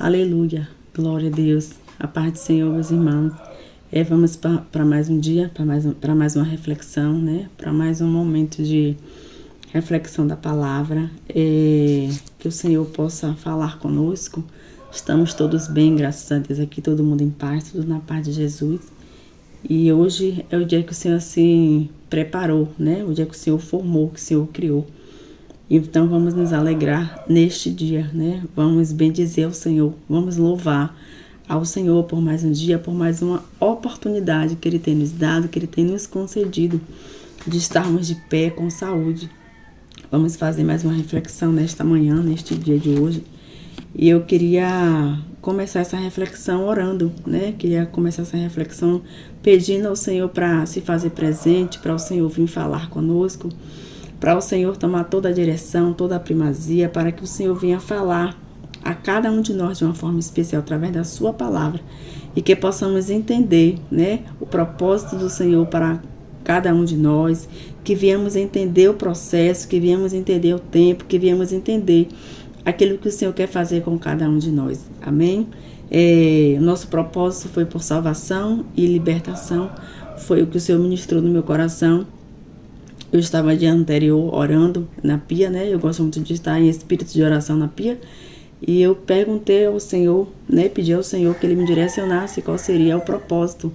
Aleluia, glória a Deus, a paz do Senhor, meus irmãos. Vamos para mais um dia, para mais uma reflexão, né? Para mais um momento de reflexão da palavra. Que o Senhor possa falar conosco. Estamos todos bem, graças a Deus, aqui todo mundo em paz, tudo na paz de Jesus. E hoje é o dia que o Senhor assim preparou, né? O dia que o Senhor formou, que o Senhor criou. Então vamos nos alegrar neste dia, né? Vamos bendizer ao Senhor, vamos louvar ao Senhor por mais um dia, por mais uma oportunidade que Ele tem nos dado, que Ele tem nos concedido de estarmos de pé com saúde. Vamos fazer mais uma reflexão nesta manhã, neste dia de hoje. E eu queria começar essa reflexão orando, né? Queria começar essa reflexão pedindo ao Senhor para se fazer presente, para o Senhor vir falar conosco, para o Senhor tomar toda a direção, toda a primazia, para que o Senhor venha falar a cada um de nós de uma forma especial, através da sua palavra, e que possamos entender, né, o propósito do Senhor para cada um de nós, que viemos entender o processo, que viemos entender o tempo, que viemos entender aquilo que o Senhor quer fazer com cada um de nós. Amém? O nosso propósito foi por salvação e libertação, foi o que o Senhor ministrou no meu coração. Eu estava dia anterior orando na pia, né? Eu gosto muito de estar em espírito de oração na pia. E eu perguntei ao Senhor, né? Pedi ao Senhor que Ele me direcionasse qual seria o propósito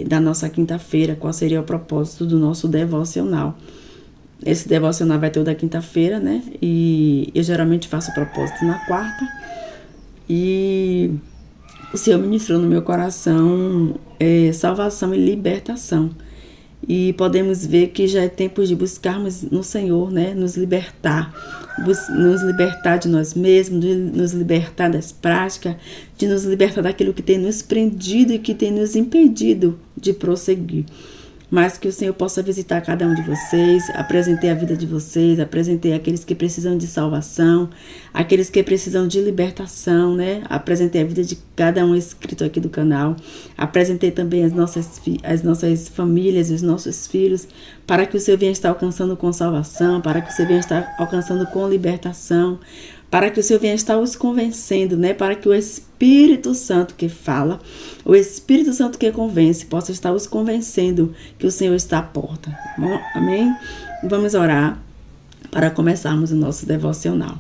da nossa quinta-feira, qual seria o propósito do nosso devocional. Esse devocional vai toda quinta-feira, né? E eu geralmente faço o propósito na quarta. E o Senhor ministrou no meu coração salvação e libertação. E podemos ver que já é tempo de buscarmos no Senhor, né? Nos libertar de nós mesmos, de nos libertar das práticas, de nos libertar daquilo que tem nos prendido e que tem nos impedido de prosseguir. Mas que o Senhor possa visitar cada um de vocês, apresentei a vida de vocês, apresentei aqueles que precisam de salvação, aqueles que precisam de libertação, né? Apresentei a vida de cada um inscrito aqui do canal, apresentei também as nossas famílias, os nossos filhos, para que o Senhor venha estar alcançando com salvação, para que o Senhor venha estar alcançando com libertação, para que o Senhor venha estar os convencendo, né? Para que o Espírito Santo que fala, o Espírito Santo que convence, possa estar os convencendo que o Senhor está à porta. Bom, amém? Vamos orar para começarmos o nosso devocional.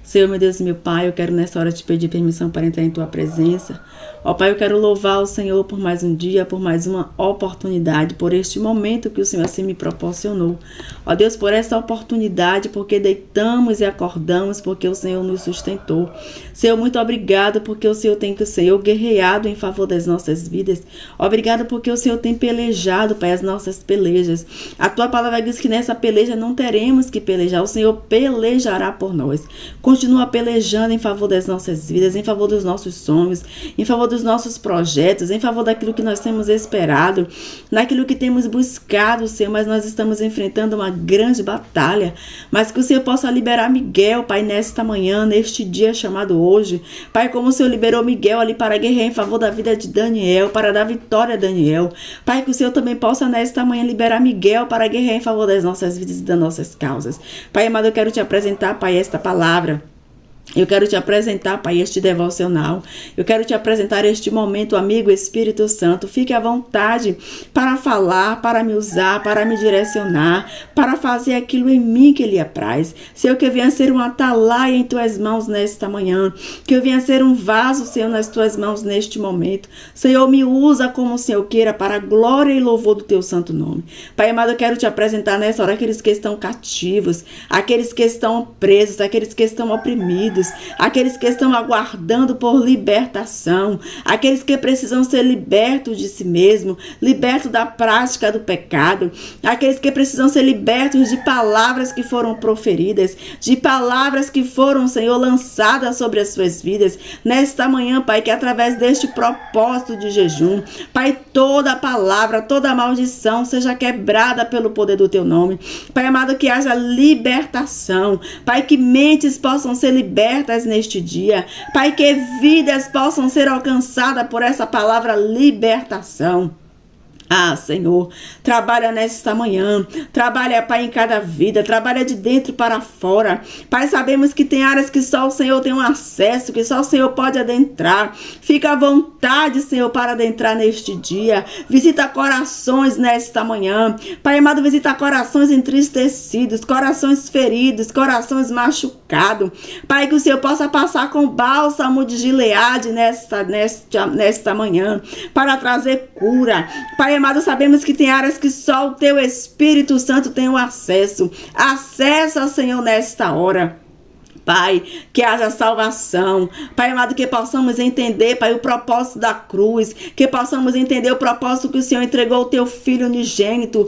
Senhor, meu Deus e meu Pai, eu quero nessa hora te pedir permissão para entrar em Tua presença. Ó Pai, eu quero louvar o Senhor por mais um dia, por mais uma oportunidade, por este momento que o Senhor assim me proporcionou. Ó Deus, por essa oportunidade, porque deitamos e acordamos, porque o Senhor nos sustentou. Senhor, muito obrigado, porque o Senhor tem guerreado em favor das nossas vidas. Obrigado, porque o Senhor tem pelejado, Pai, as nossas pelejas. A Tua palavra diz que nessa peleja não teremos que pelejar, o Senhor pelejará por nós. Continua pelejando em favor das nossas vidas, em favor dos nossos sonhos, em favor dos nossos projetos, em favor daquilo que nós temos esperado, naquilo que temos buscado, Senhor, mas nós estamos enfrentando uma grande batalha, mas que o Senhor possa liberar Miguel, Pai, nesta manhã, neste dia chamado hoje, Pai, como o Senhor liberou Miguel ali para guerrear em favor da vida de Daniel, para dar vitória a Daniel, Pai, que o Senhor também possa nesta manhã liberar Miguel para guerrear em favor das nossas vidas e das nossas causas. Pai amado, eu quero te apresentar, Pai, esta palavra. Eu quero te apresentar, Pai, este devocional. Eu quero te apresentar este momento, amigo Espírito Santo. Fique à vontade para falar, para me usar, para me direcionar, para fazer aquilo em mim que Ele apraz. Senhor, que eu venha ser um atalaia em Tuas mãos nesta manhã. Que eu venha ser um vaso, Senhor, nas Tuas mãos neste momento. Senhor, me usa como o Senhor queira para a glória e louvor do Teu santo nome. Pai amado, eu quero te apresentar nessa hora aqueles que estão cativos, aqueles que estão presos, aqueles que estão oprimidos, aqueles que estão aguardando por libertação, aqueles que precisam ser libertos de si mesmo, libertos da prática do pecado, aqueles que precisam ser libertos de palavras que foram proferidas, de palavras que foram, Senhor, lançadas sobre as suas vidas. Nesta manhã, Pai, que através deste propósito de jejum, Pai, toda palavra, toda maldição seja quebrada pelo poder do Teu nome. Pai amado, que haja libertação, Pai, que mentes possam ser libertas neste dia, Pai, que vidas possam ser alcançadas por essa palavra libertação. Ah, Senhor, trabalha nesta manhã, trabalha, Pai, em cada vida, trabalha de dentro para fora. Pai, sabemos que tem áreas que só o Senhor tem um acesso, que só o Senhor pode adentrar. Fica à vontade, Senhor, para adentrar neste dia. Visita corações nesta manhã. Pai amado, visita corações entristecidos, corações feridos, corações machucados. Pai, que o Senhor possa passar com bálsamo de Gileade nesta manhã, para trazer cura. Pai amado, sabemos que tem áreas que só o Teu Espírito Santo tem o acesso. Acessa, Senhor, nesta hora. Pai, que haja salvação. Pai amado, que possamos entender, Pai, o propósito da cruz. Que possamos entender o propósito que o Senhor entregou o Teu Filho unigênito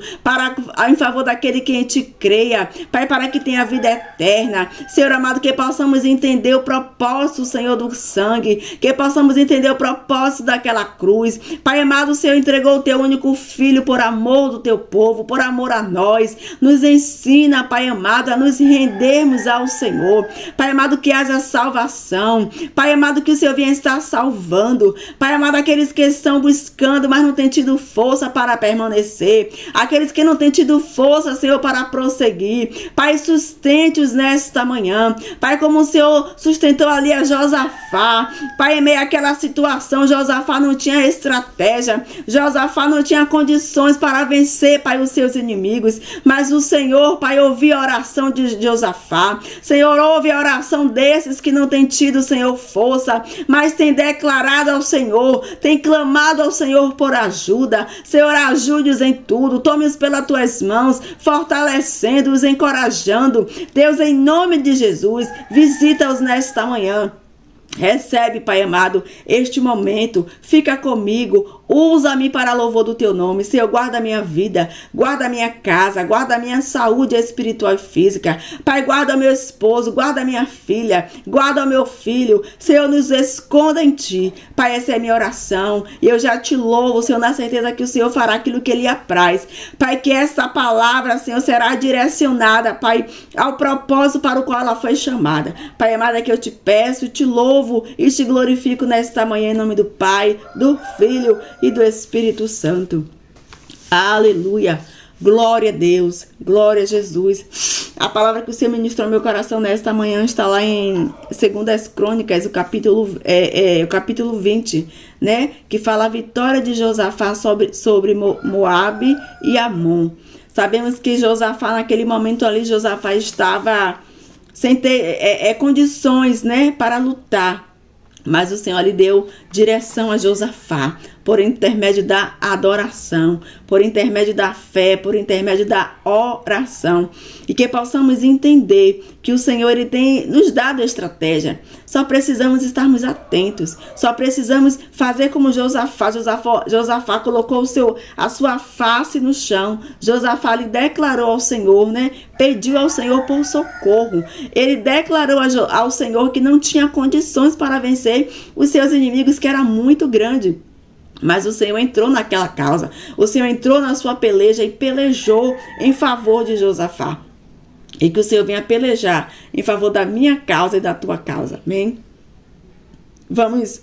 em favor daquele que em Ti creia. Pai, para que tenha vida eterna. Senhor amado, que possamos entender o propósito, Senhor, do sangue. Que possamos entender o propósito daquela cruz. Pai amado, o Senhor entregou o Teu único Filho por amor do Teu povo, por amor a nós. Nos ensina, Pai amado, a nos rendermos ao Senhor. Pai amado, que haja salvação. Pai amado, que o Senhor venha estar salvando. Pai amado, aqueles que estão buscando, mas não têm tido força para permanecer. Aqueles que não têm tido força, Senhor, para prosseguir. Pai, sustente-os nesta manhã. Pai, como o Senhor sustentou ali a Josafá. Pai, em meio àquela situação, Josafá não tinha estratégia. Josafá não tinha condições para vencer, Pai, os seus inimigos. Mas o Senhor, Pai, ouviu a oração de Josafá. Senhor, ouve a oração desses que não têm tido, Senhor, força, mas tem declarado ao Senhor, tem clamado ao Senhor por ajuda. Senhor, ajude-os em tudo, tome-os pelas tuas mãos, fortalecendo-os, encorajando. Deus, em nome de Jesus, visita-os nesta manhã. Recebe, Pai amado, este momento, fica comigo, usa-me para louvor do Teu nome. Senhor, guarda a minha vida, guarda a minha casa, guarda a minha saúde espiritual e física. Pai, guarda o meu esposo, guarda a minha filha, guarda o meu filho. Senhor, nos esconda em Ti. Pai, essa é a minha oração e eu já Te louvo, Senhor, na certeza que o Senhor fará aquilo que Ele apraz. Pai, que esta palavra, Senhor, será direcionada, Pai, ao propósito para o qual ela foi chamada. Pai amado, é que eu Te peço, Te louvo e Te glorifico nesta manhã em nome do Pai, do Filho e do Espírito Santo. Aleluia. Glória a Deus. Glória a Jesus. A palavra que o Senhor ministrou no meu coração nesta manhã está lá em 2 Crônicas, o capítulo 20, né? Que fala a vitória de Josafá sobre Moabe e Amon. Sabemos que Josafá, naquele momento ali, Josafá estava sem ter condições, né, para lutar. Mas o Senhor lhe deu direção a Josafá, por intermédio da adoração, por intermédio da fé, por intermédio da oração. E que possamos entender que o Senhor Ele tem nos dado estratégia. Só precisamos estarmos atentos. Só precisamos fazer como Josafá. Josafá colocou a sua face no chão. Josafá lhe declarou ao Senhor, né? Pediu ao Senhor por socorro. Ele declarou ao Senhor que não tinha condições para vencer os seus inimigos, que era muito grande. Mas o Senhor entrou naquela causa. O Senhor entrou na sua peleja e pelejou em favor de Josafá. E que o Senhor venha pelejar em favor da minha causa e da tua causa. Amém? Vamos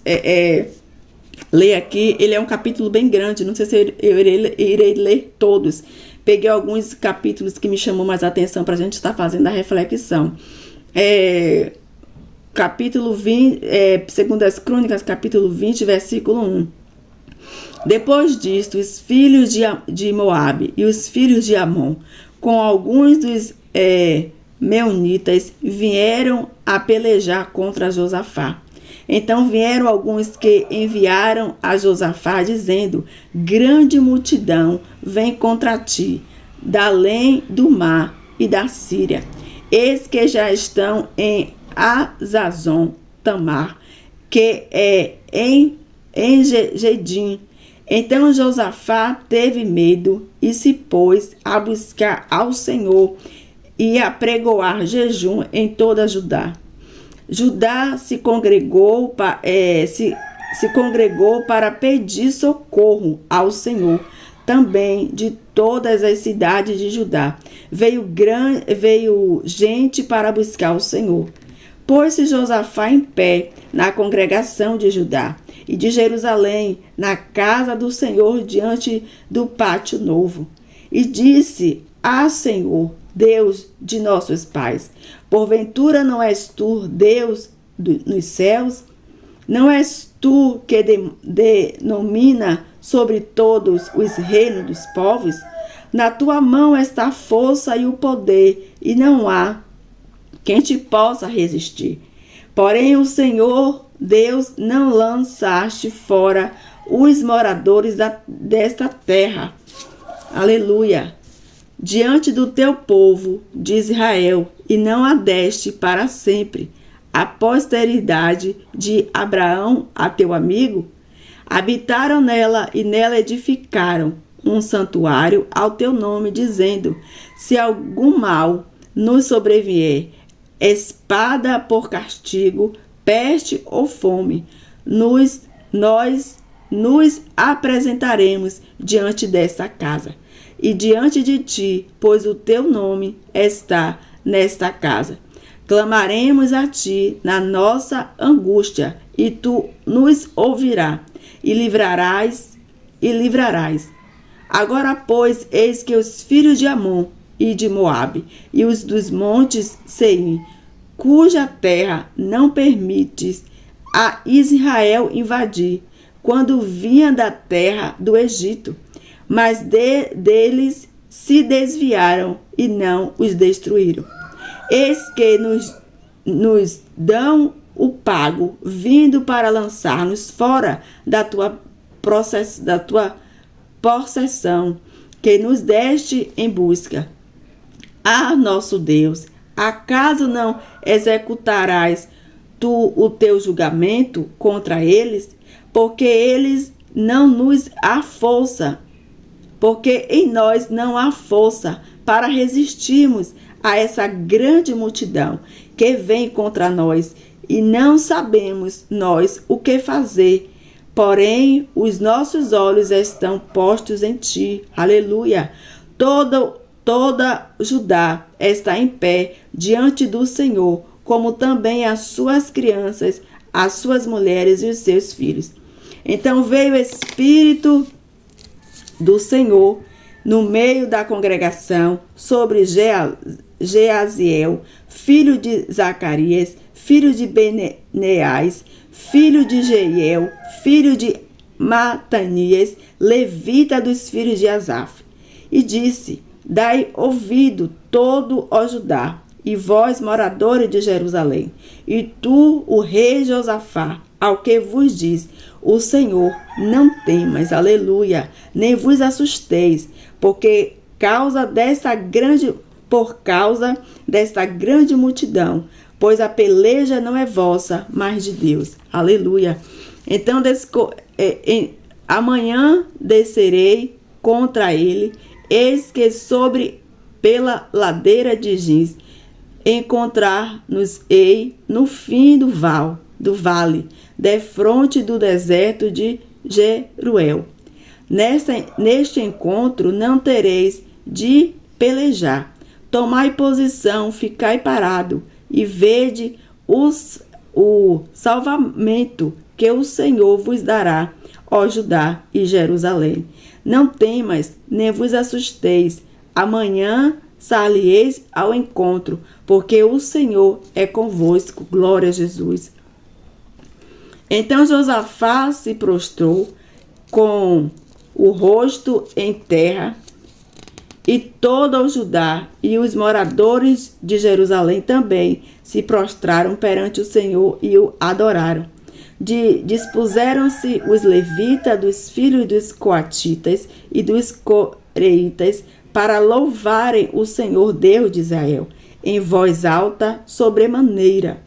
ler aqui. Ele é um capítulo bem grande. Não sei se eu irei ler todos. Peguei alguns capítulos que me chamou mais a atenção para a gente estar fazendo a reflexão. Capítulo 20, 2 Crônicas, capítulo 20, versículo 1. Depois disto, os filhos de Moabe e os filhos de Amon, com alguns dos meunitas, vieram a pelejar contra Josafá. Então vieram alguns que enviaram a Josafá, dizendo: grande multidão vem contra ti, da além do mar e da Síria. Eis que já estão em Azazon Tamar, que é em Gedim. Então Josafá teve medo e se pôs a buscar ao Senhor e a pregoar jejum em toda Judá. Judá se congregou para pedir socorro ao Senhor, também de todas as cidades de Judá. Veio gente para buscar o Senhor. Pôs-se Josafá em pé na congregação de Judá e de Jerusalém, na casa do Senhor, diante do pátio novo. E disse: Ah, Senhor, Deus de nossos pais, porventura não és tu Deus nos céus? Não és tu que denomina sobre todos os reinos dos povos? Na tua mão está a força e o poder, e não há quem te possa resistir. Porém, o Senhor Deus não lançaste fora os moradores desta terra. Aleluia! Diante do teu povo de Israel, e não a deste para sempre, a posteridade de Abraão, a teu amigo. Habitaram nela e nela edificaram um santuário ao teu nome, dizendo: se algum mal nos sobrevier, espada por castigo, peste ou fome, nós nos apresentaremos diante desta casa e diante de ti, pois o teu nome está nesta casa. Clamaremos a ti na nossa angústia, e tu nos ouvirás e livrarás. Agora, pois, eis que os filhos de Amon e de Moabe e os dos montes Seir, cuja terra não permites a Israel invadir, quando vinha da terra do Egito, mas deles se desviaram e não os destruíram. Eis que nos dão o pago, vindo para lançar-nos fora da tua possessão, que nos deste em busca. Ah, nosso Deus, acaso não executarás tu o teu julgamento contra eles? Porque eles não nos há força, porque em nós não há força para resistirmos a essa grande multidão que vem contra nós, e não sabemos nós o que fazer. Porém, os nossos olhos estão postos em ti. Aleluia! Toda Judá está em pé diante do Senhor, como também as suas crianças, as suas mulheres e os seus filhos. Então veio o Espírito do Senhor no meio da congregação sobre Jeaziel, filho de Zacarias, filho de Beneais, filho de Jeiel, filho de Matanias, levita dos filhos de Asaf. E disse: Dai ouvido todo, ó Judá, e vós, moradores de Jerusalém, e tu, o rei Josafá, ao que vos diz o Senhor: não temas, aleluia, nem vos assusteis, por causa desta grande multidão, pois a peleja não é vossa, mas de Deus. Aleluia. Então, amanhã descerei contra ele, eis que pela ladeira de Giz encontrar-nos-ei no fim do vale, defronte do deserto de Jeruel. Neste encontro não tereis de pelejar. Tomai posição, ficai parado, e vede o salvamento que o Senhor vos dará, ó Judá e Jerusalém. Não temas, nem vos assusteis. Amanhã sair-lhes ao encontro, porque o Senhor é convosco. Glória a Jesus. Então Josafá se prostrou com o rosto em terra, e todo o Judá e os moradores de Jerusalém também se prostraram perante o Senhor e o adoraram. Dispuseram-se os levitas dos filhos dos coatitas e dos coreitas para louvarem o Senhor Deus de Israel em voz alta sobremaneira.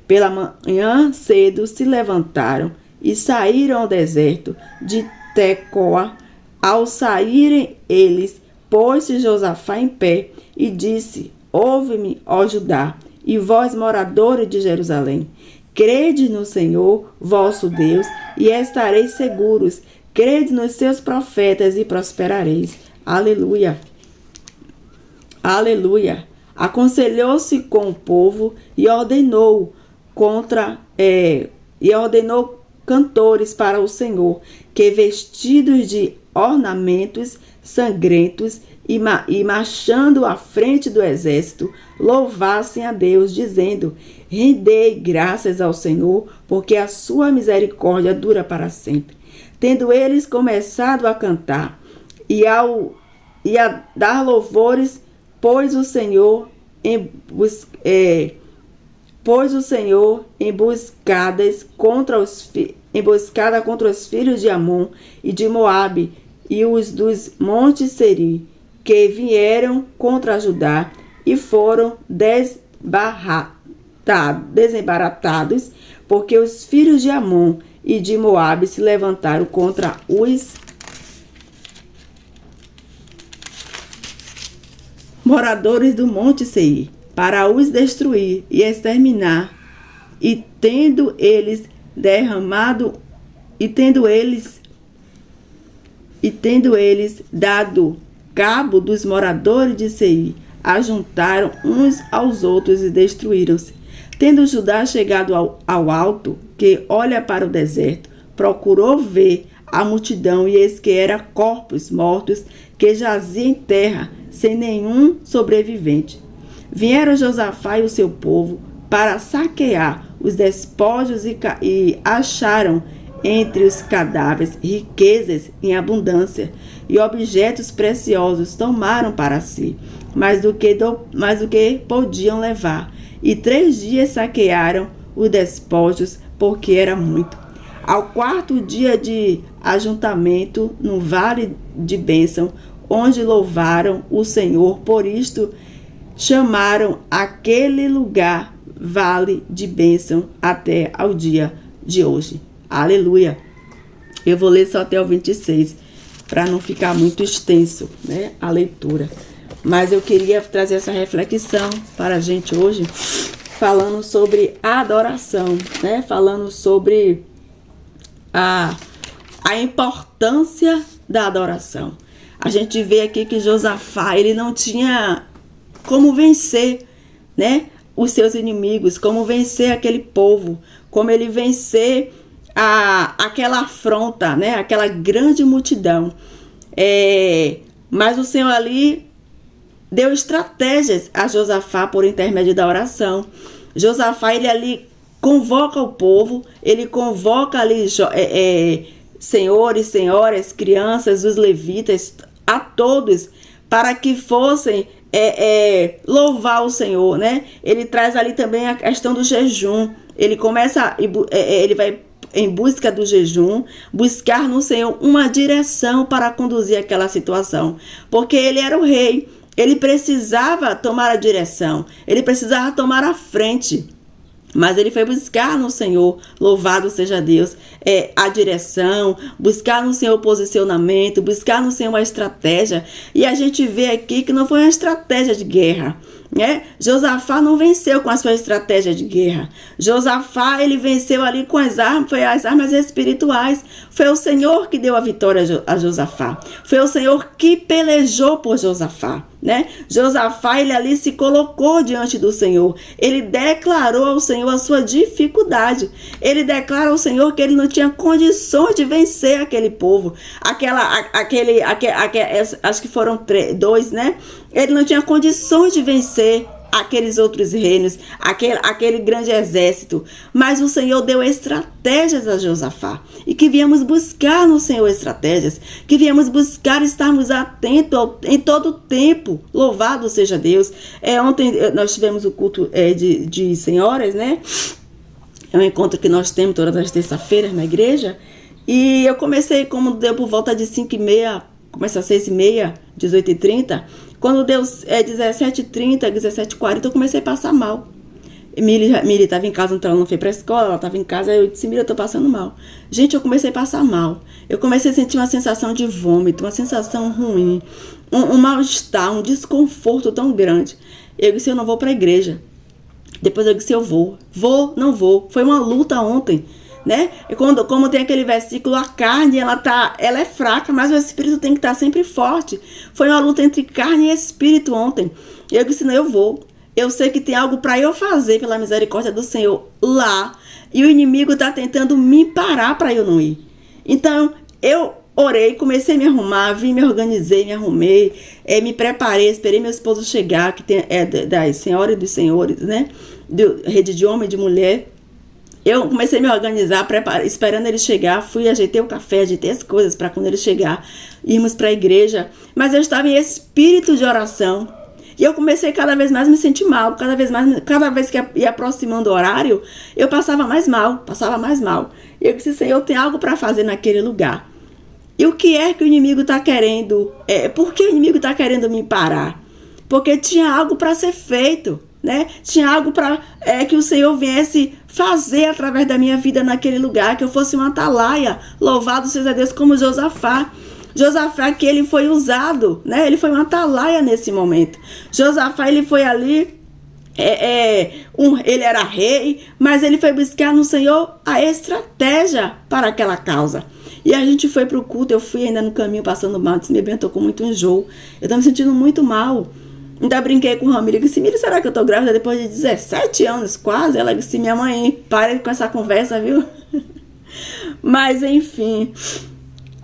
Pela manhã cedo se levantaram e saíram ao deserto de Tecoa. Ao saírem eles, pôs-se Josafá em pé e disse: ouve-me, ó Judá, e vós, moradores de Jerusalém. Crede no Senhor, vosso Deus, e estareis seguros. Crede nos seus profetas e prosperareis. Aleluia. Aleluia. Aconselhou-se com o povo e ordenou: e ordenou cantores para o Senhor, que vestidos de ornamentos sangrentos e marchando à frente do exército, louvassem a Deus, dizendo: rendei graças ao Senhor, porque a sua misericórdia dura para sempre. Tendo eles começado a cantar e a dar louvores, pôs o Senhor emboscada contra os filhos de Amon e de Moabe e os dos montes Seri, que vieram contra Judá e foram desembaratados, porque os filhos de Amon e de Moabe se levantaram contra os moradores do monte Seir, para os destruir e exterminar, e tendo eles dado cabo dos moradores de Seir, ajuntaram uns aos outros e destruíram-se. Tendo Judá chegado ao alto, que olha para o deserto, procurou ver a multidão, e eis que era corpos mortos que jaziam em terra, sem nenhum sobrevivente. Vieram Josafá e o seu povo para saquear os despojos e acharam entre os cadáveres riquezas em abundância e objetos preciosos tomaram para si, mais do que podiam levar. E 3 dias saquearam os despojos, porque era muito. Ao 4º dia de ajuntamento, no vale de bênção, onde louvaram o Senhor, por isto chamaram aquele lugar vale de bênção até ao dia de hoje. Aleluia! Eu vou ler só até o 26, para não ficar muito extenso, né, a leitura. Mas eu queria trazer essa reflexão para a gente hoje, falando sobre a adoração, né, falando sobre a importância da adoração. A gente vê aqui que Josafá, ele não tinha como vencer, né, os seus inimigos, como vencer aquele povo, como ele vencer aquela afronta, né, aquela grande multidão. Mas o Senhor ali deu estratégias a Josafá por intermédio da oração. Josafá, ele ali convoca o povo, ele convoca ali senhores, senhoras, crianças, os levitas, a todos, para que fossem louvar o Senhor, né? Ele traz ali também a questão do jejum. Ele começa, ele vai em busca do jejum, buscar no Senhor uma direção para conduzir aquela situação, porque ele era o rei, ele precisava tomar a direção, ele precisava tomar a frente. Mas ele foi buscar no Senhor, louvado seja Deus, a direção, buscar no Senhor o posicionamento, buscar no Senhor uma estratégia. E a gente vê aqui que não foi uma estratégia de guerra, né? Josafá não venceu com a sua estratégia de guerra. Josafá, ele venceu ali com as armas espirituais. Foi o Senhor que deu a vitória a Josafá. Foi o Senhor que pelejou por Josafá, né? Josafá, ele ali se colocou diante do Senhor. Ele declarou ao Senhor a sua dificuldade. Ele declara ao Senhor que ele não tinha condições de vencer aquele povo. Acho que foram 2, né? Ele não tinha condições de vencer aqueles outros reinos, aquele grande exército. Mas o Senhor deu estratégias a Josafá. E que viemos buscar no Senhor estratégias. Que viemos buscar estarmos atentos em todo o tempo. Louvado seja Deus. Ontem nós tivemos o culto de senhoras, né? É um encontro que nós temos todas as terças-feiras na igreja. E eu comecei, como deu por volta de 5h30, começa às 6h30, 18h30. Quando deu 17h30, 17h40, eu comecei a passar mal. Mili estava em casa, então ela não foi para a escola, ela estava em casa, eu disse: Mili, eu estou passando mal. Gente, eu comecei a passar mal. Eu comecei a sentir uma sensação de vômito, uma sensação ruim, um mal-estar, um desconforto tão grande. Eu disse: eu não vou para a igreja. Depois eu disse: eu vou. Vou, não vou. Foi uma luta ontem, né? E como tem aquele versículo, a carne ela é fraca, mas o espírito tem que estar sempre forte. Foi uma luta entre carne e espírito ontem. Eu disse: não, eu vou. eu sei que tem algo para eu fazer pela misericórdia do Senhor lá, e o inimigo está tentando me parar para eu não ir. Então, eu orei, comecei a me arrumar, me organizei, me arrumei, me preparei, esperei meu esposo chegar, que é das senhoras e dos senhores, né? Rede de homem e de mulher. Eu comecei a me organizar, esperando ele chegar, ajeitei o café, ajeitei as coisas para quando ele chegar, irmos para a igreja. Mas eu estava em espírito de oração. E eu comecei cada vez mais a me sentir mal, cada vez que ia aproximando o horário, eu passava mais mal. E eu disse, Senhor, tem algo para fazer naquele lugar. E o que é que o inimigo está querendo? Por que o inimigo está querendo me parar? Porque tinha algo para ser feito, né? Tinha algo para que o Senhor viesse fazer através da minha vida naquele lugar, que eu fosse uma atalaia. Louvado seja Deus, como Josafá. Josafá, que ele foi usado, né? Ele foi uma atalaia nesse momento. Josafá, ele foi ali, ele era rei, mas ele foi buscar no Senhor a estratégia para aquela causa. E a gente foi para o culto, eu fui ainda no caminho passando mal, disse, minha bem, eu tô com muito enjoo, eu tô me sentindo muito mal. Ainda brinquei com o Ramiro, disse, Miri, será que eu tô grávida depois de 17 anos quase? Ela disse, minha mãe, pare com essa conversa, viu? Mas enfim,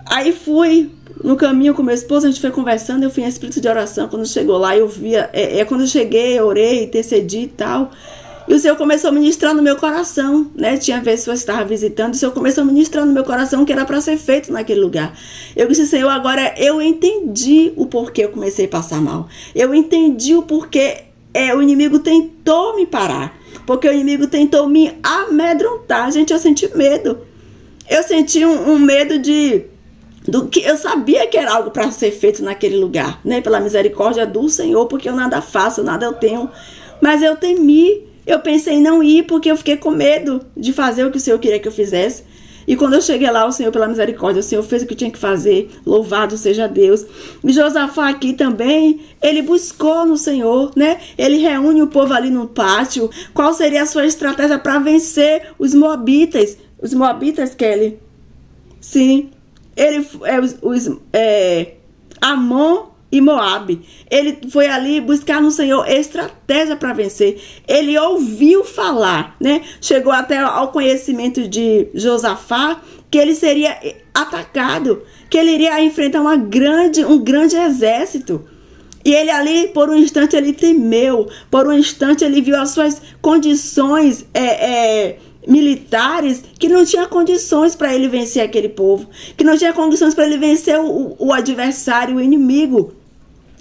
aí fui no caminho com meu esposo, a gente foi conversando, eu fui em espírito de oração. Quando chegou lá, eu via, quando eu cheguei, eu orei, intercedi e tal. E o Senhor começou a ministrar no meu coração, né? Tinha pessoas que estavam visitando, o Senhor começou a ministrar no meu coração que era para ser feito naquele lugar. Eu disse, Senhor, agora eu entendi o porquê eu comecei a passar mal. Eu entendi o porquê o inimigo tentou me parar. Porque o inimigo tentou me amedrontar. Gente, eu senti medo. Eu senti um medo do que eu sabia que era algo para ser feito naquele lugar, né? Pela misericórdia do Senhor, porque eu nada faço, nada eu tenho. Mas eu temi. Eu pensei em não ir porque eu fiquei com medo de fazer o que o Senhor queria que eu fizesse. E quando eu cheguei lá, o Senhor, pela misericórdia, o Senhor fez o que tinha que fazer. Louvado seja Deus. E Josafá aqui também, ele buscou no Senhor, né? Ele reúne o povo ali no pátio. Qual seria a sua estratégia para vencer os moabitas? Os moabitas, Kelly? Sim. Ele Amon e Moabe. Ele foi ali buscar no Senhor estratégia para vencer. Ele ouviu falar, né? Chegou até ao conhecimento de Josafá que ele seria atacado, que ele iria enfrentar um grande exército. E ele ali, por um instante, ele temeu. Por um instante, ele viu as suas condições militares, que não tinha condições para ele vencer aquele povo, que não tinha condições para ele vencer o adversário, o inimigo.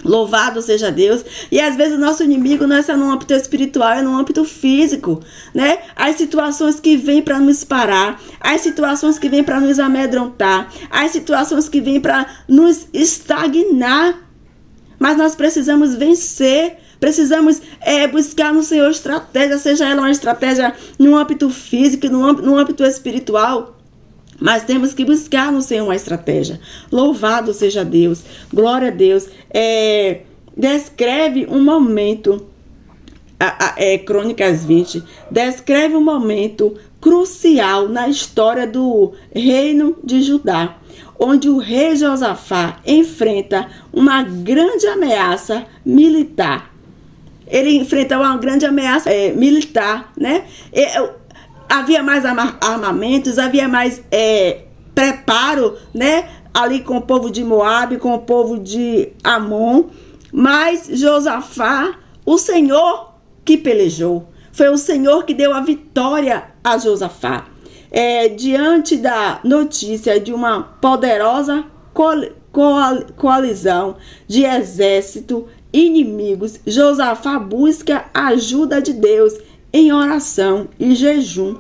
Louvado seja Deus. E às vezes o nosso inimigo não é só no âmbito espiritual, é no âmbito físico, né? As situações que vêm para nos parar, as situações que vêm para nos amedrontar, as situações que vêm para nos estagnar. Mas nós precisamos vencer. Precisamos buscar no Senhor estratégia, seja ela uma estratégia no âmbito físico, no âmbito espiritual. Mas temos que buscar no Senhor uma estratégia. Louvado seja Deus. Glória a Deus. Descreve um momento, Crônicas 20, descreve um momento crucial na história do reino de Judá, onde o rei Josafá enfrenta uma grande ameaça militar. Ele enfrentou uma grande ameaça militar, né? Havia mais armamentos, havia mais preparo, né? Ali com o povo de Moabe, com o povo de Amon. Mas Josafá, o Senhor que pelejou. Foi o Senhor que deu a vitória a Josafá. Diante da notícia de uma poderosa coalizão de exército inimigos, Josafá busca a ajuda de Deus em oração e jejum.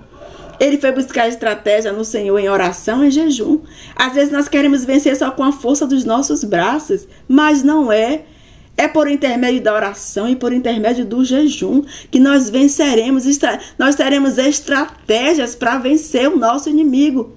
Ele foi buscar estratégia no Senhor em oração e jejum. Às vezes nós queremos vencer só com a força dos nossos braços, mas não é. É por intermédio da oração e por intermédio do jejum que nós venceremos. Nós teremos estratégias para vencer o nosso inimigo.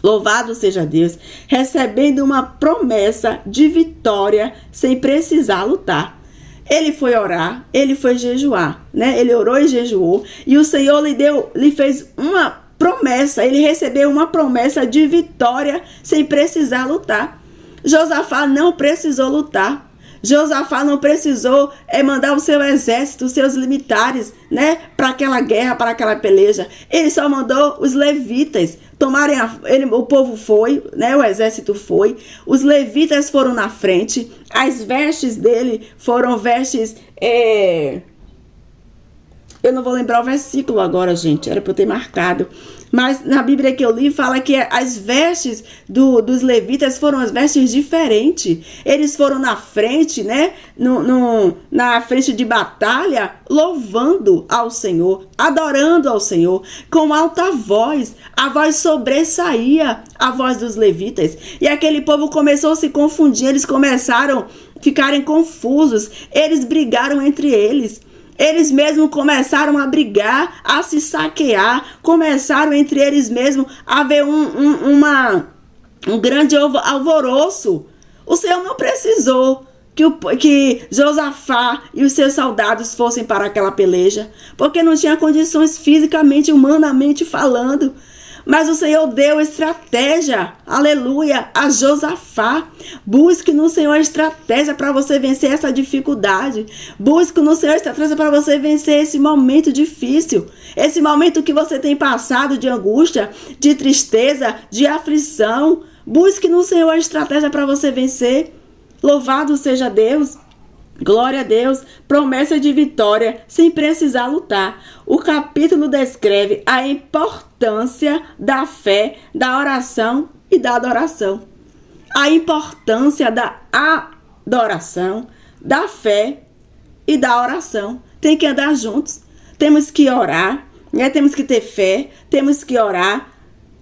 Louvado seja Deus, recebendo uma promessa de vitória sem precisar lutar. Ele foi orar, ele foi jejuar, né? Ele orou e jejuou, e o Senhor lhe fez uma promessa, ele recebeu uma promessa de vitória sem precisar lutar. Josafá não precisou lutar. Josafá não precisou mandar o seu exército, os seus militares, né, para aquela guerra, para aquela peleja. Ele só mandou os levitas tomarem o povo foi, né, o exército foi, os levitas foram na frente, as vestes dele foram vestes, eu não vou lembrar o versículo agora, gente, era para eu ter marcado. Mas na Bíblia que eu li fala que as vestes dos levitas foram as vestes diferentes. Eles foram na frente, né? Na frente de batalha, louvando ao Senhor, adorando ao Senhor, com alta voz. A voz sobressaía a voz dos levitas. E aquele povo começou a se confundir, eles começaram a ficarem confusos, eles brigaram entre eles. Eles mesmos começaram a brigar, a se saquear, começaram entre eles mesmos a haver um grande alvoroço. O Senhor não precisou que Josafá e os seus soldados fossem para aquela peleja, porque não tinha condições fisicamente, humanamente falando. Mas o Senhor deu estratégia, aleluia, a Josafá. Busque no Senhor estratégia para você vencer essa dificuldade. Busque no Senhor estratégia para você vencer esse momento difícil. Esse momento que você tem passado de angústia, de tristeza, de aflição. Busque no Senhor estratégia para você vencer. Louvado seja Deus. Glória a Deus, promessa de vitória sem precisar lutar. O capítulo descreve a importância da fé, da oração e da adoração. A importância da adoração, da fé e da oração. Tem que andar juntos. Temos que orar, né? Temos que ter fé, temos que orar,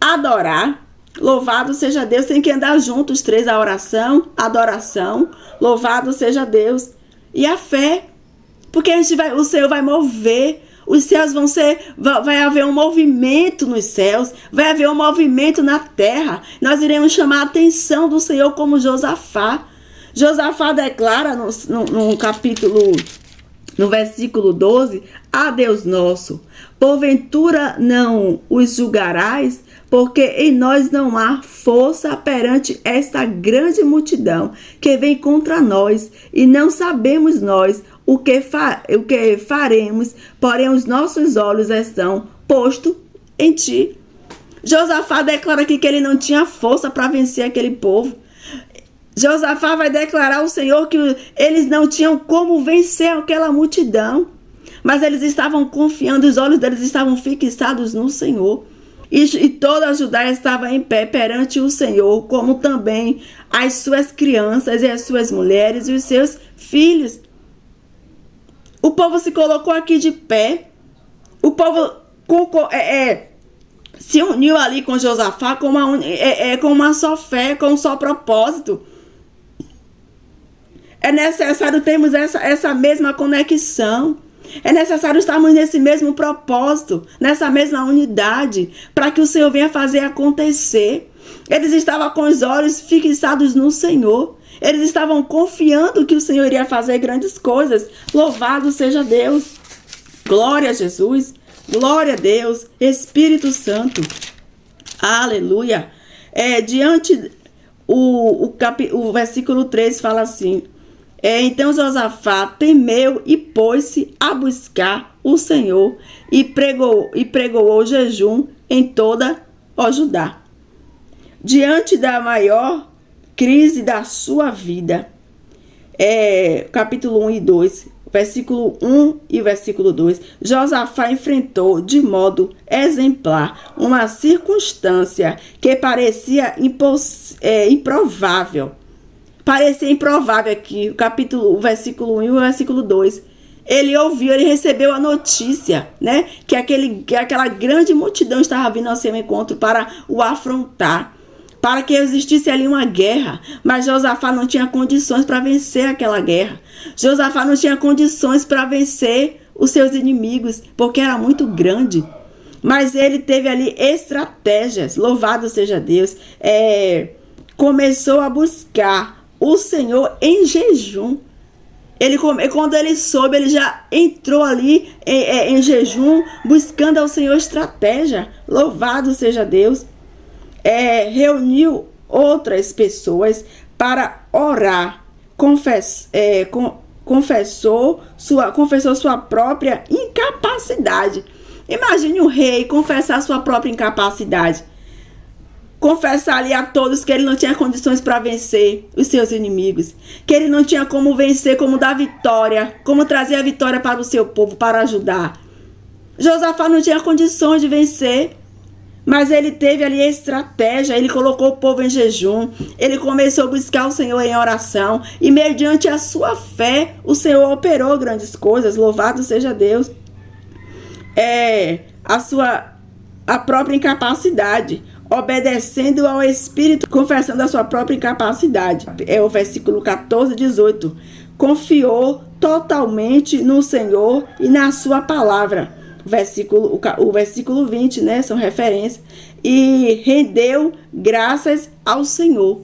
adorar. Louvado seja Deus, tem que andar juntos, três, a oração, a adoração, louvado seja Deus. E a fé, porque o Senhor vai mover, os céus vai haver um movimento nos céus, vai haver um movimento na terra. Nós iremos chamar a atenção do Senhor como Josafá. Josafá declara no capítulo, no versículo 12, a Deus nosso, porventura não os julgarás, porque em nós não há força perante esta grande multidão que vem contra nós, e não sabemos nós o que faremos, porém os nossos olhos estão postos em ti. Josafá declara aqui que ele não tinha força para vencer aquele povo. Josafá vai declarar ao Senhor que eles não tinham como vencer aquela multidão, mas eles estavam confiando, os olhos deles estavam fixados no Senhor. E toda a Judá estava em pé perante o Senhor, como também as suas crianças e as suas mulheres e os seus filhos. O povo se colocou aqui de pé. O povo se uniu ali com Josafá com uma só fé, com um só propósito. É necessário termos essa mesma conexão. É necessário estarmos nesse mesmo propósito, nessa mesma unidade, para que o Senhor venha fazer acontecer. Eles estavam com os olhos fixados no Senhor. Eles estavam confiando que o Senhor iria fazer grandes coisas. Louvado seja Deus. Glória a Jesus. Glória a Deus. Espírito Santo. Aleluia. O versículo 3 fala assim. Então Josafá temeu e pôs-se a buscar o Senhor e pregou o jejum em toda o Judá. Diante da maior crise da sua vida, capítulo 1 e 2, versículo 1 e versículo 2, Josafá enfrentou de modo exemplar uma circunstância que parecia improvável. Parecia improvável aqui, o versículo 1 e o versículo 2. Ele recebeu a notícia, né? Que aquela grande multidão estava vindo ao seu encontro para o afrontar, para que existisse ali uma guerra. Mas Josafá não tinha condições para vencer aquela guerra. Josafá não tinha condições para vencer os seus inimigos, porque era muito grande. Mas ele teve ali estratégias, louvado seja Deus. Começou a buscar o Senhor em jejum. Quando ele soube, ele já entrou ali em jejum, buscando ao Senhor estratégia. Louvado seja Deus. Reuniu outras pessoas para orar confessou sua própria incapacidade. Imagine um rei confessar sua própria incapacidade. Confessar ali a todos que ele não tinha condições para vencer os seus inimigos. Que ele não tinha como vencer, como dar vitória, como trazer a vitória para o seu povo, para ajudar. Josafá não tinha condições de vencer. Mas ele teve ali a estratégia, ele colocou o povo em jejum, ele começou a buscar o Senhor em oração, e mediante a sua fé, o Senhor operou grandes coisas, louvado seja Deus. A própria incapacidade, obedecendo ao Espírito, confessando a sua própria incapacidade. É o versículo 14, 18. Confiou totalmente no Senhor e na sua palavra. O versículo 20, né, são referências. E rendeu graças ao Senhor.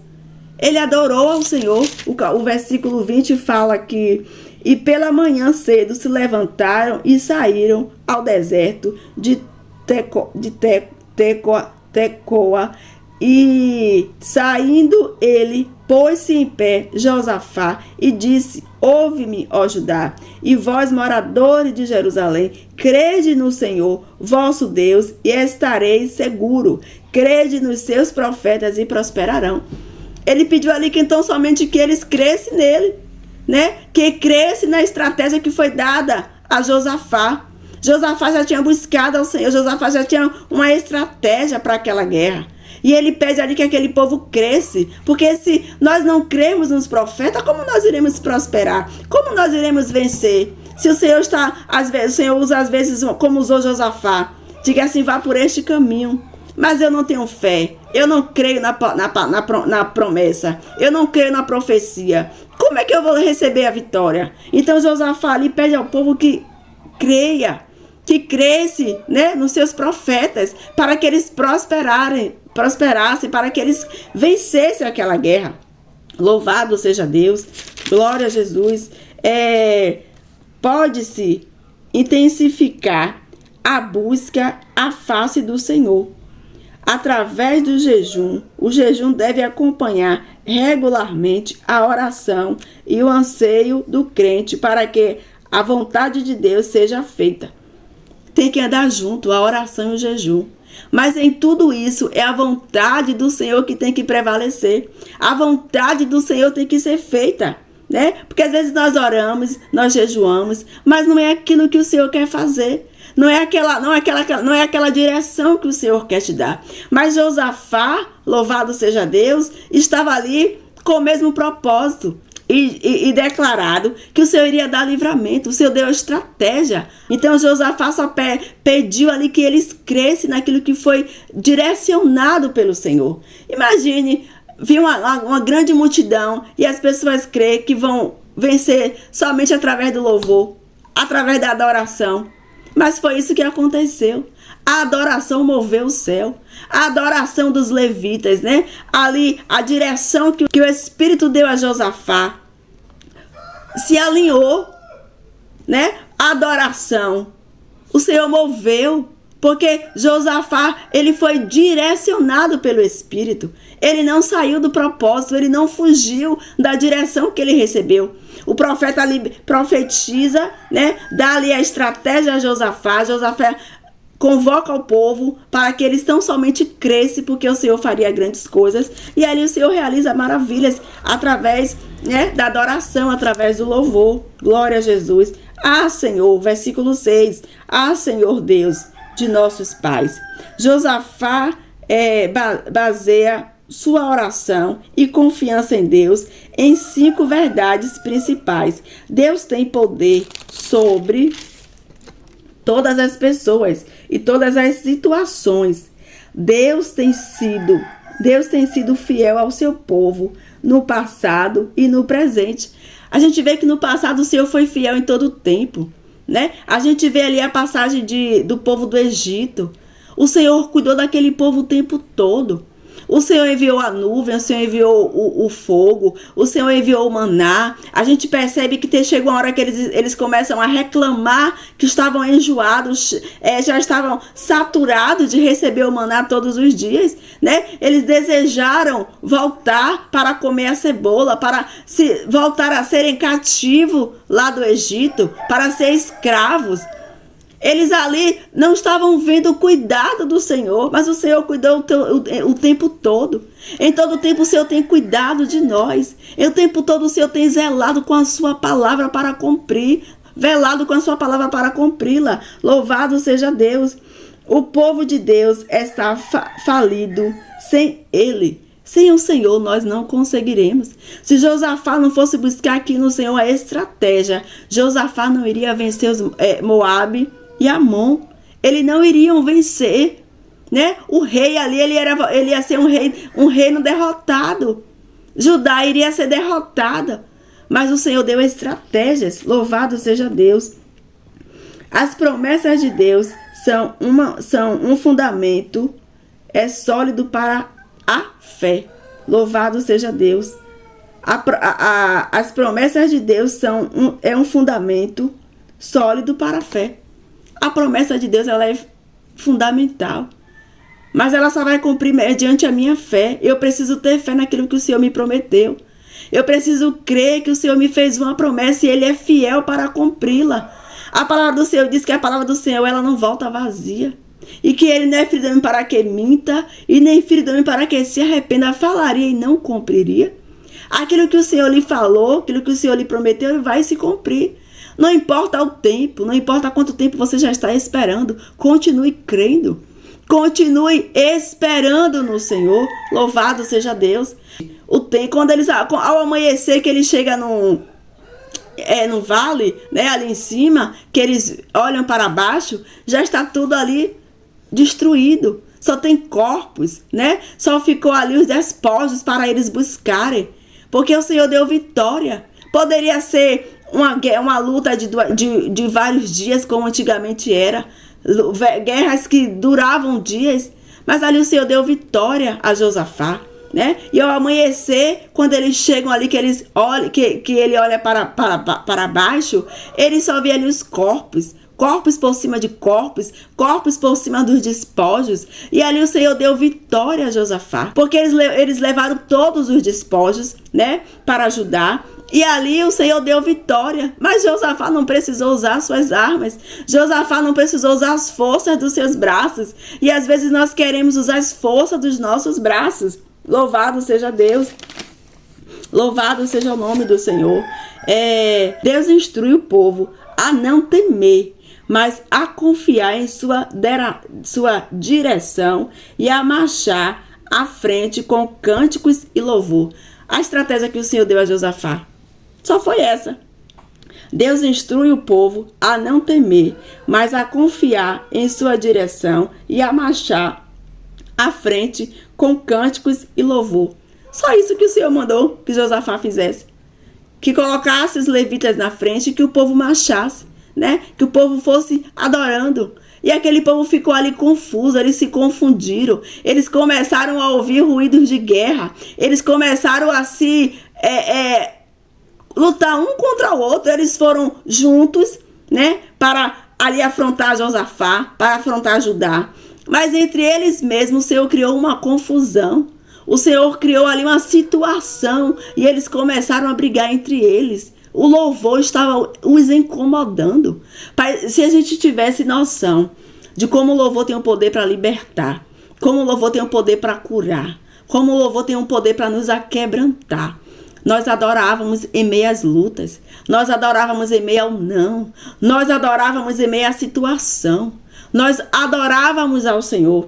Ele adorou ao Senhor. O versículo 20 fala que: e pela manhã cedo se levantaram e saíram ao deserto de Tecoa. E saindo ele, pôs-se em pé, Josafá, e disse: ouve-me, ó Judá, e vós, moradores de Jerusalém, crede no Senhor, vosso Deus, e estareis seguro. Crede nos seus profetas e prosperarão. Ele pediu ali que então somente que eles crescem nele, né? Que cresce na estratégia que foi dada a Josafá. Josafá já tinha buscado ao Senhor, Josafá já tinha uma estratégia para aquela guerra. E ele pede ali que aquele povo cresce, porque se nós não cremos nos profetas, como nós iremos prosperar? Como nós iremos vencer? Se o Senhor está, às vezes, o Senhor usa às vezes como usou Josafá, diga assim: vá por este caminho. Mas eu não tenho fé, eu não creio na promessa, eu não creio na profecia. Como é que eu vou receber a vitória? Então Josafá ali pede ao povo que creia, que cresce, né, nos seus profetas, para que eles prosperassem, para que eles vencessem aquela guerra. Louvado seja Deus, glória a Jesus. Pode-se intensificar a busca à face do Senhor através do jejum. O jejum deve acompanhar regularmente a oração e o anseio do crente para que a vontade de Deus seja feita. Tem que andar junto, a oração e o jejum. Mas em tudo isso é a vontade do Senhor que tem que prevalecer. A vontade do Senhor tem que ser feita, né? Porque às vezes nós oramos, nós jejuamos, mas não é aquilo que o Senhor quer fazer. Não é aquela direção que o Senhor quer te dar. Mas Josafá, louvado seja Deus, estava ali com o mesmo propósito. E declarado que o Senhor iria dar livramento, o Senhor deu a estratégia. Então Josafá só pediu ali que eles crescem naquilo que foi direcionado pelo Senhor. Imagine, vir uma grande multidão e as pessoas creem que vão vencer somente através do louvor, através da adoração. Mas foi isso que aconteceu. A adoração moveu o céu. A adoração dos levitas, né? Ali, a direção que o Espírito deu a Josafá se alinhou, né? A adoração. O Senhor moveu, porque Josafá, ele foi direcionado pelo Espírito. Ele não saiu do propósito, ele não fugiu da direção que ele recebeu. O profeta ali profetiza, né? Dá ali a estratégia a Josafá. Josafá convoca o povo para que eles tão somente cresçam, porque o Senhor faria grandes coisas. E ali o Senhor realiza maravilhas através, né, da adoração, através do louvor. Glória a Jesus. Ah, Senhor, versículo 6. Ah, Senhor Deus de nossos pais. Josafá baseia sua oração e confiança em Deus em 5 verdades principais. Deus tem poder sobre todas as pessoas e todas as situações. Deus tem sido fiel ao seu povo no passado e no presente. A gente vê que no passado o Senhor foi fiel em todo o tempo, né? A gente vê ali a passagem do povo do Egito. O Senhor cuidou daquele povo o tempo todo. O Senhor enviou a nuvem, o Senhor enviou o fogo, o Senhor enviou o maná. A gente percebe que chega uma hora que eles começam a reclamar que estavam enjoados, já estavam saturados de receber o maná todos os dias, né? Eles desejaram voltar para comer a cebola, para voltar a serem cativos lá do Egito, para ser escravos. Eles ali não estavam vendo o cuidado do Senhor, mas o Senhor cuidou o tempo todo. Em todo o tempo o Senhor tem cuidado de nós. Em o tempo todo o Senhor tem zelado com a sua palavra para cumprir. Velado com a sua palavra para cumpri-la. Louvado seja Deus. O povo de Deus está falido sem Ele. Sem o Senhor nós não conseguiremos. Se Josafá não fosse buscar aqui no Senhor a estratégia, Josafá não iria vencer Moabe e Amon. Eles não iriam vencer, né? O rei ali, ele ia ser um reino derrotado. Judá iria ser derrotada. Mas o Senhor deu estratégias. Louvado seja Deus. As promessas de Deus são um fundamento sólido para a fé. Louvado seja Deus. As promessas de Deus são um fundamento sólido para a fé. A promessa de Deus, ela é fundamental. Mas ela só vai cumprir mediante a minha fé. Eu preciso ter fé naquilo que o Senhor me prometeu. Eu preciso crer que o Senhor me fez uma promessa e Ele é fiel para cumpri-la. A palavra do Senhor diz que a palavra do Senhor, ela não volta vazia. E que Ele não é filho de homem para que minta, e nem filho de homem para que se arrependa. Falaria e não cumpriria. Aquilo que o Senhor lhe falou, aquilo que o Senhor lhe prometeu, vai se cumprir. Não importa o tempo, não importa quanto tempo você já está esperando, continue crendo. Continue esperando no Senhor. Louvado seja Deus. Quando ao amanhecer, que ele chega no vale, né, ali em cima, que eles olham para baixo, já está tudo ali destruído. Só tem corpos, né? Só ficou ali os despojos para eles buscarem. Porque o Senhor deu vitória. Poderia ser uma luta de vários dias, como antigamente era. Guerras que duravam dias. Mas ali o Senhor deu vitória a Josafá, né? E ao amanhecer, quando eles chegam ali, que ele olha para baixo, ele só vê ali os corpos. Corpos por cima de corpos, corpos por cima dos despojos. E ali o Senhor deu vitória a Josafá. Porque eles levaram todos os despojos, né, para ajudar. E ali o Senhor deu vitória. Mas Josafá não precisou usar suas armas. Josafá não precisou usar as forças dos seus braços. E às vezes nós queremos usar as forças dos nossos braços. Louvado seja Deus. Louvado seja o nome do Senhor. Deus instrui o povo a não temer, mas a confiar em sua direção e a marchar à frente com cânticos e louvor. A estratégia que o Senhor deu a Josafá só foi essa. Deus instrui o povo a não temer, mas a confiar em sua direção e a marchar à frente com cânticos e louvor. Só isso que o Senhor mandou que Josafá fizesse. Que colocasse os levitas na frente e que o povo marchasse, né? Que o povo fosse adorando. E aquele povo ficou ali confuso, eles se confundiram. Eles começaram a ouvir ruídos de guerra. Eles começaram a se lutar um contra o outro. Eles foram juntos, né? Para ali afrontar Josafá, para afrontar Judá. Mas entre eles mesmos o Senhor criou uma confusão. O Senhor criou ali uma situação e eles começaram a brigar entre eles. O louvor estava os incomodando. Se a gente tivesse noção de como o louvor tem o poder para libertar, como o louvor tem o poder para curar, como o louvor tem o poder para nos aquebrantar. Nós adorávamos em meio às lutas, nós adorávamos em meio ao não, nós adorávamos em meio à situação, nós adorávamos ao Senhor.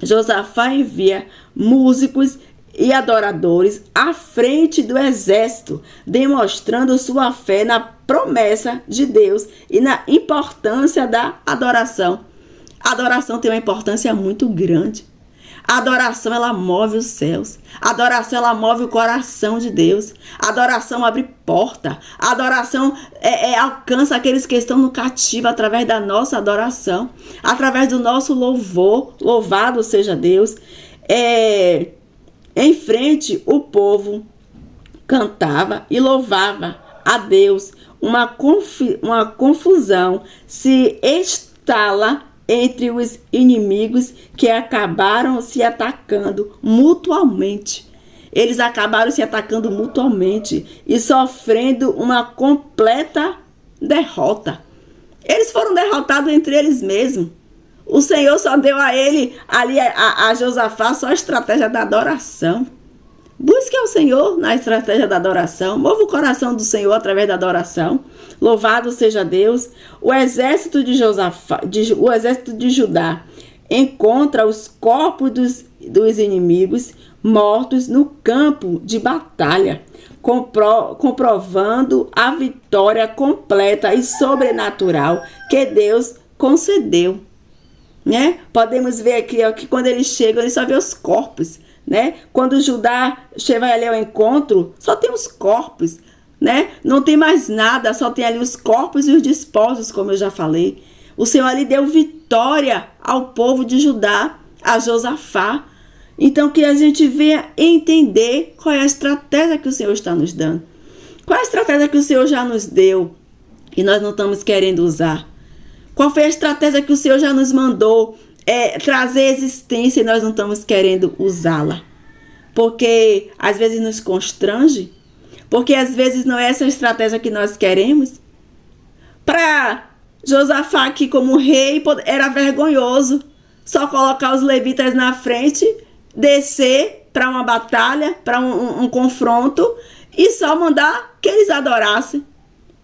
Josafá envia músicos e adoradores à frente do exército, demonstrando sua fé na promessa de Deus e na importância da adoração. A adoração tem uma importância muito grande. A adoração, ela move os céus. A adoração, ela move o coração de Deus. A adoração abre porta. A adoração alcança aqueles que estão no cativo através da nossa adoração, através do nosso louvor. Louvado seja Deus. Em frente, o povo cantava e louvava a Deus. Uma confusão se instala entre os inimigos que acabaram se atacando mutuamente. Eles acabaram se atacando mutuamente e sofrendo uma completa derrota. Eles foram derrotados entre eles mesmos. O Senhor só deu a ele, ali a Josafá, só a estratégia da adoração. Busque ao Senhor na estratégia da adoração. Mova o coração do Senhor através da adoração. Louvado seja Deus. O exército de Judá encontra os corpos dos inimigos mortos no campo de batalha, comprovando a vitória completa e sobrenatural que Deus concedeu. Né? Podemos ver aqui, ó, que quando eles chegam, eles só vê os corpos. Né? Quando Judá chega ali ao encontro, só tem os corpos, né? Não tem mais nada, só tem ali os corpos e os despojos, como eu já falei. O Senhor ali deu vitória ao povo de Judá, a Josafá. Então que a gente venha entender qual é a estratégia que o Senhor está nos dando. Qual é a estratégia que o Senhor já nos deu e nós não estamos querendo usar? Qual foi a estratégia que o Senhor já nos mandou trazer existência e nós não estamos querendo usá-la? Porque às vezes nos constrange, porque às vezes não é essa a estratégia que nós queremos. Para Josafá aqui como rei era vergonhoso só colocar os levitas na frente, descer para uma batalha, para um confronto e só mandar que eles adorassem,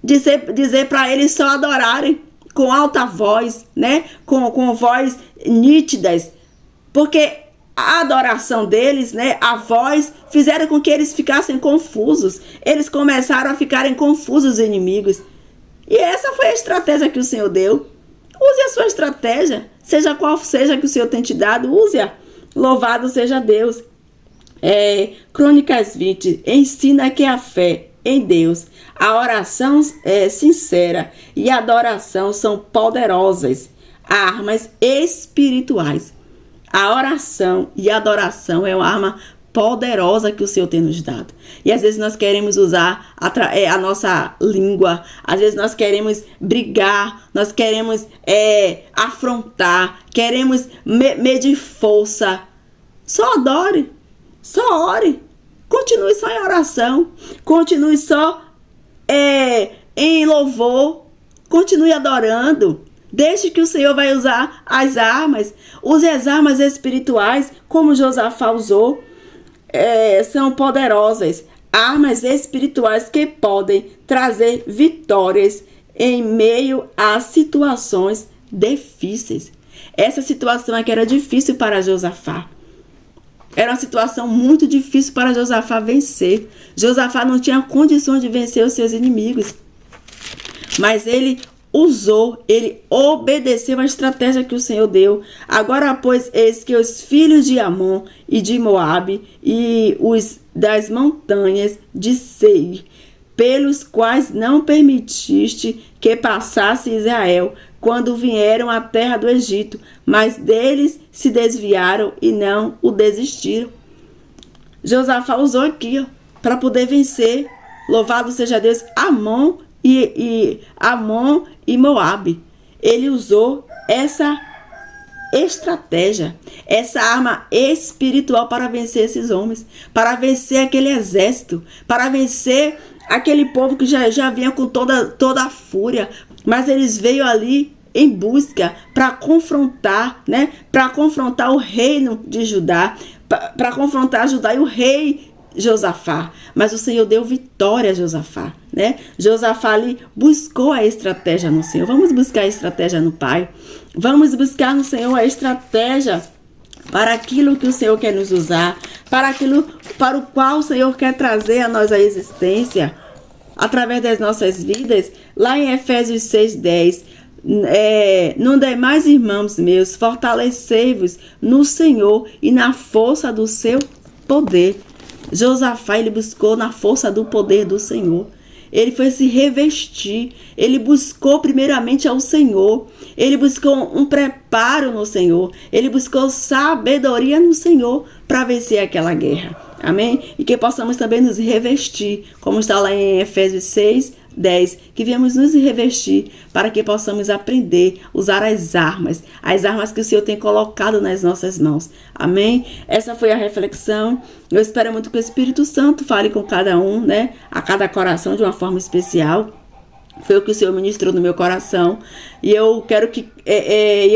dizer para eles só adorarem com alta voz, né? Com voz nítidas, porque a adoração deles, né? A voz, fizeram com que eles ficassem confusos. Eles começaram a ficarem confusos, os inimigos. E essa foi a estratégia que o Senhor deu. Use a sua estratégia, seja qual seja que o Senhor tem te dado, use-a. Louvado seja Deus. Crônicas 20, ensina que a fé em Deus, a oração sincera e a adoração são poderosas armas espirituais. A oração e a adoração é uma arma poderosa que o Senhor tem nos dado. E às vezes nós queremos usar a nossa língua, às vezes nós queremos brigar, nós queremos afrontar, queremos medir força. Só adore, só ore. Continue só em oração, continue só em louvor, continue adorando. Deixe que o Senhor vai usar as armas. Use as armas espirituais, como Josafá usou. São poderosas. Armas espirituais que podem trazer vitórias em meio a situações difíceis. Essa situação aqui era difícil para Josafá. Era uma situação muito difícil para Josafá vencer. Josafá não tinha condições de vencer os seus inimigos. Mas ele ele obedeceu a estratégia que o Senhor deu. Agora, pois, eis que os filhos de Amon e de Moabe e os das montanhas de Seir, pelos quais não permitiste que passasse Israel, quando vieram à terra do Egito, mas deles se desviaram e não o desistiram. Josafá usou aqui para poder vencer. Louvado seja Deus, Amon e Moabe. Ele usou essa estratégia, essa arma espiritual para vencer esses homens, para vencer aquele exército, para vencer aquele povo que já vinha com toda a fúria, mas eles veio ali em busca para confrontar, né? Para confrontar o reino de Judá, para confrontar Judá e o rei Josafá. Mas o Senhor deu vitória a Josafá, né? Josafá ali buscou a estratégia no Senhor. Vamos buscar a estratégia no Pai. Vamos buscar no Senhor a estratégia para aquilo que o Senhor quer nos usar, para aquilo para o qual o Senhor quer trazer a nós a existência através das nossas vidas. Lá em Efésios 6:10, não demais, irmãos meus, fortalecei-vos no Senhor e na força do seu poder. Josafá, ele buscou na força do poder do Senhor. ele foi se revestir, ele buscou primeiramente ao Senhor, ele buscou um preparo no Senhor, ele buscou sabedoria no Senhor para vencer aquela guerra. Amém? E que possamos também nos revestir, como está lá em Efésios 6:10, que viemos nos revestir para que possamos aprender a usar as armas que o Senhor tem colocado nas nossas mãos. Amém? Essa foi a reflexão. Eu espero muito que o Espírito Santo fale com cada um, né? A cada coração de uma forma especial. Foi o que o Senhor ministrou no meu coração. E eu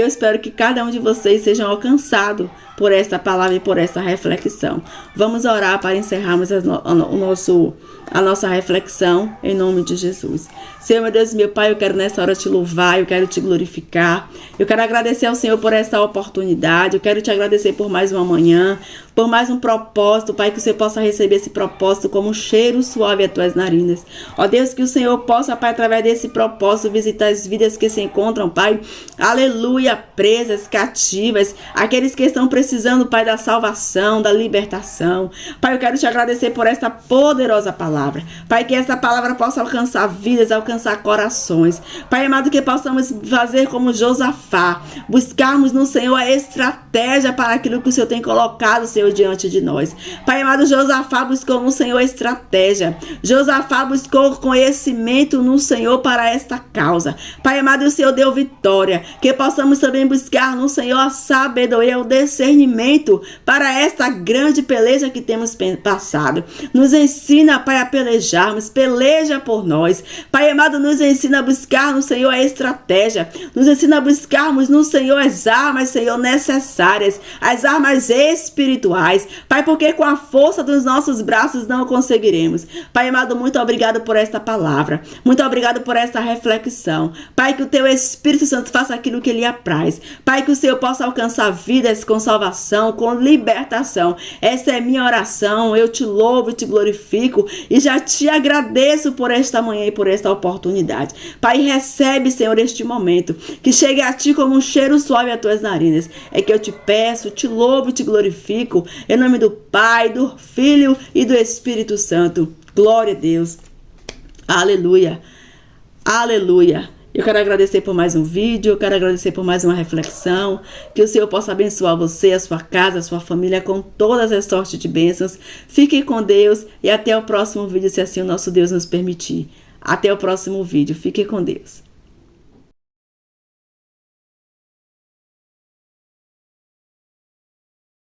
espero que cada um de vocês sejam alcançados por esta palavra e por esta reflexão. Vamos orar para encerrarmos a nossa reflexão em nome de Jesus. Senhor, meu Deus, meu Pai, eu quero nessa hora te louvar, eu quero te glorificar. Eu quero agradecer ao Senhor por esta oportunidade. Eu quero te agradecer por mais uma manhã, por mais um propósito, Pai, que você possa receber esse propósito como um cheiro suave às tuas narinas. Ó Deus, que o Senhor possa, Pai, através desse propósito, visitar as vidas que se encontram, Pai, aleluia, presas, cativas, aqueles que estão precisando, Pai, da salvação, da libertação. Pai, eu quero te agradecer por esta poderosa palavra. Pai, que esta palavra possa alcançar vidas, alcançar corações. Pai amado, que possamos fazer como Josafá, buscarmos no Senhor a estratégia para aquilo que o Senhor tem colocado, Senhor, diante de nós. Pai amado, Josafá buscou no Senhor estratégia. Josafá buscou conhecimento no Senhor para esta causa. Pai amado, o Senhor deu vitória. Que possamos também buscar no Senhor a sabedoria, o discernimento para esta grande peleja que temos passado. Nos ensina, Pai, a pelejarmos. Peleja por nós. Pai amado, nos ensina a buscar no Senhor a estratégia. Nos ensina a buscarmos no Senhor as armas, Senhor, necessárias. As armas espirituais. Pai, porque com a força dos nossos braços não conseguiremos. Pai amado, muito obrigado por esta palavra. Muito obrigado por esta reflexão. Pai, que o teu Espírito Santo faça aquilo que lhe apraz. Pai, que o Senhor possa alcançar vidas com salvação, com libertação. Essa é minha oração. Eu te louvo e te glorifico e já te agradeço por esta manhã e por esta oportunidade. Pai, recebe, Senhor, este momento. Que chegue a ti como um cheiro suave às tuas narinas. É que eu te peço, te louvo e te glorifico. Em nome do Pai, do Filho e do Espírito Santo. Glória a Deus. Aleluia. Aleluia. Eu quero agradecer por mais um vídeo, eu quero agradecer por mais uma reflexão. Que o Senhor possa abençoar você, a sua casa, a sua família com todas as sortes de bênçãos. Fique com Deus e até o próximo vídeo, se assim o nosso Deus nos permitir. Até o próximo vídeo. Fique com Deus.